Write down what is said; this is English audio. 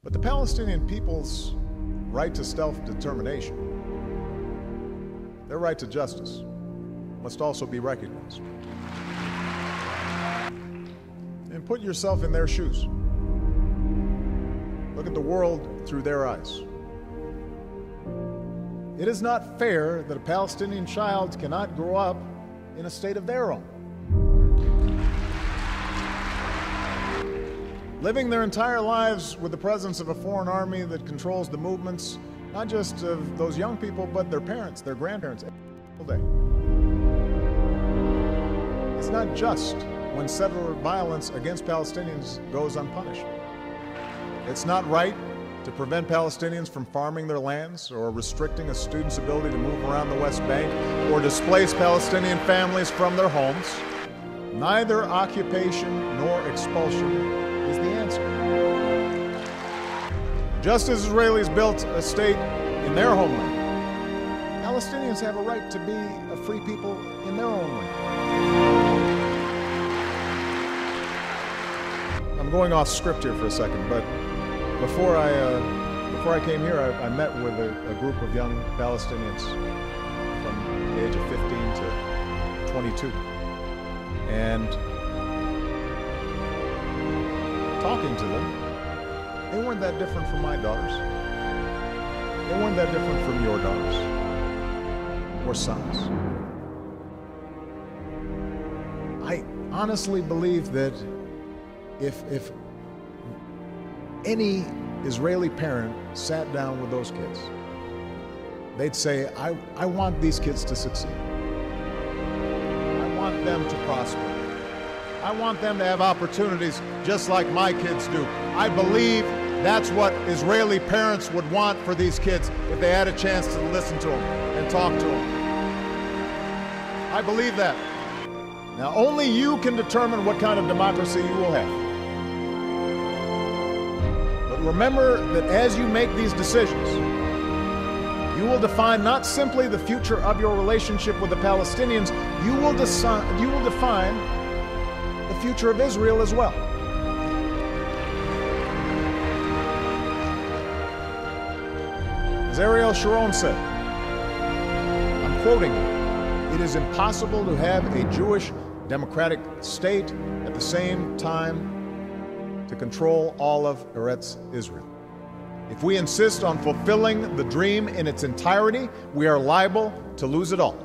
But the Palestinian people's right to self-determination, their right to justice, must also be recognized. And put yourself in their shoes. Look at the world through their eyes. It is not fair that a Palestinian child cannot grow up in a state of their own, living their entire lives with the presence of a foreign army that controls the movements, not just of those young people, but their parents, their grandparents, every single day. It's not just when settler violence against Palestinians goes unpunished. It's not right to prevent Palestinians from farming their lands or restricting a student's ability to move around the West Bank or displace Palestinian families from their homes. Neither occupation nor expulsion is the answer. Just as Israelis built a state in their homeland, Palestinians have a right to be a free people in their own land. I'm going off script here for a second, but before I came here, I met with a group of young Palestinians from the age of 15 to 22. And talking to them, they weren't that different from my daughters. They weren't that different from your daughters or sons. I honestly believe that if any Israeli parent sat down with those kids, they'd say, I want these kids to succeed. I want them to prosper. I want them to have opportunities just like my kids do. I believe that's what Israeli parents would want for these kids if they had a chance to listen to them and talk to them. I believe that. Now, only you can determine what kind of democracy you will have. But remember that as you make these decisions, you will define not simply the future of your relationship with the Palestinians, you will define the future of Israel as well. As Ariel Sharon said, I'm quoting him, "It is impossible to have a Jewish democratic state at the same time to control all of Eretz Israel. If we insist on fulfilling the dream in its entirety, we are liable to lose it all."